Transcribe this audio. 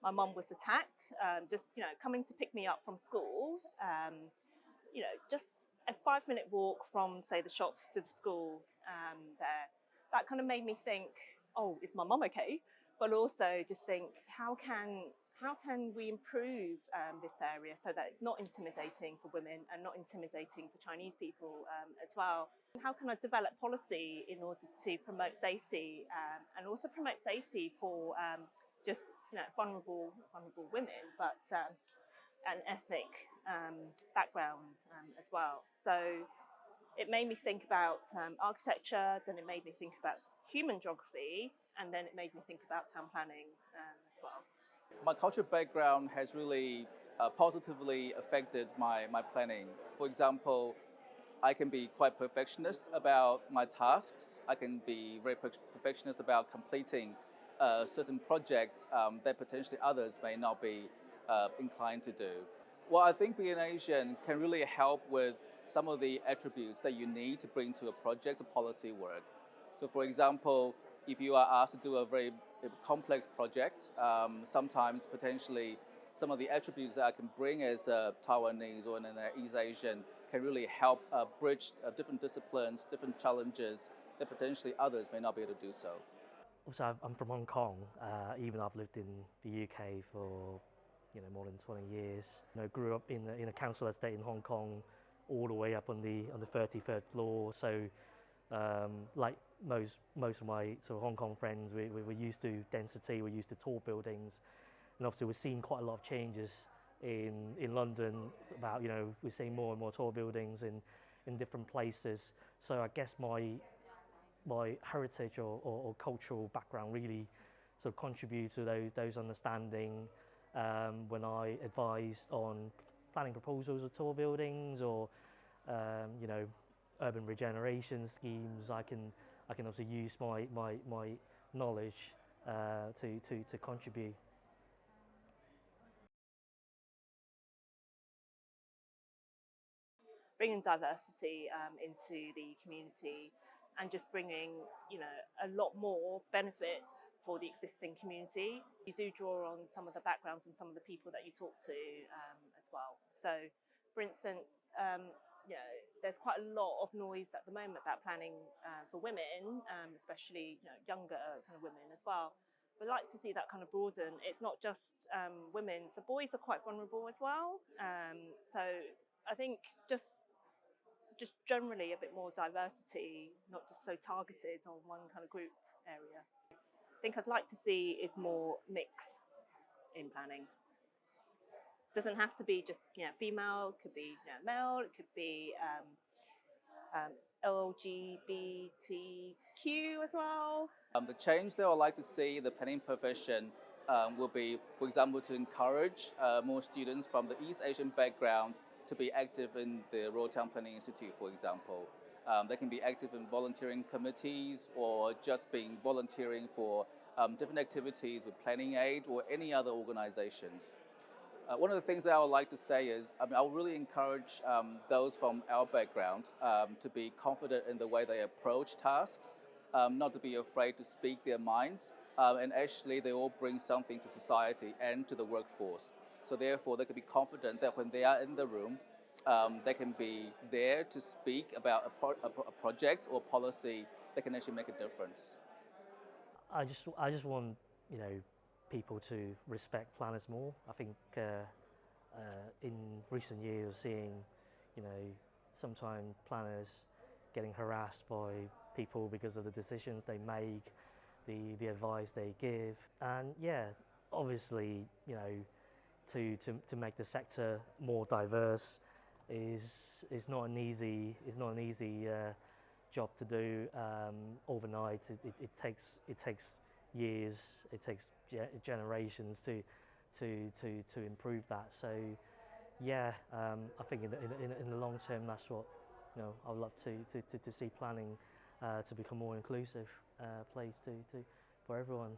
my mum was attacked, just coming to pick me up from school, just a 5-minute walk from, say, the shops to the school there, that kind of made me think, oh, is my mum okay? But also just think, how can we improve this area so that it's not intimidating for women and not intimidating for Chinese people as well? How can I develop policy in order to promote safety and also promote safety for just vulnerable women, but an ethnic background as well. So it made me think about architecture, then it made me think about human geography, and then it made me think about town planning as well. My cultural background has really positively affected my planning. For example, I can be quite perfectionist about my tasks. I can be very perfectionist about completing certain projects that potentially others may not be inclined to do. Well, I think being Asian can really help with some of the attributes that you need to bring to a project or policy work. So for example, if you are asked to do a very complex project, sometimes potentially some of the attributes that I can bring as a Taiwanese or an East Asian can really help bridge different disciplines, different challenges that potentially others may not be able to do so. Also, I'm from Hong Kong, even though I've lived in the UK for more than 20 years. Grew up in a council estate in Hong Kong, all the way up on the 33rd floor. So, like most of my sort of Hong Kong friends, we're used to density, we're used to tall buildings, and obviously we've seen quite a lot of changes in London. About we're seeing more and more tall buildings in different places. So I guess my heritage or cultural background really sort of contribute to those understanding when I advise on planning proposals of tall buildings or urban regeneration schemes. I can also use my knowledge to contribute. Bringing diversity into the community and just bringing a lot more benefits for the existing community. You do draw on some of the backgrounds and some of the people that you talk to as well. So for instance, there's quite a lot of noise at the moment about planning for women, especially younger kind of women as well. We'd like to see that kind of broaden. It's not just women, so boys are quite vulnerable as well. So I think just generally a bit more diversity, not just so targeted on one kind of group area. I think I'd like to see is more mix in planning. Doesn't have to be just female. It could be male. It could be LGBTQ as well. The change that I would like to see in the planning profession will be, for example, to encourage more students from the East Asian background to be active in the Royal Town Planning Institute, for example. They can be active in volunteering committees or just being volunteering for different activities with planning aid or any other organizations. One of the things that I would like to say is, I would really encourage those from our background to be confident in the way they approach tasks, not to be afraid to speak their minds, and actually they all bring something to society and to the workforce. So therefore, they can be confident that when they are in the room, they can be there to speak about a project or policy that can actually make a difference. I just want people to respect planners more. I think in recent years, seeing sometimes planners getting harassed by people because of the decisions they make, the advice they give, and obviously to make the sector more diverse is not an easy job to do overnight. It takes years, it takes generations to improve that. So I think in the long term, that's what I would love to see planning to become more inclusive place for everyone.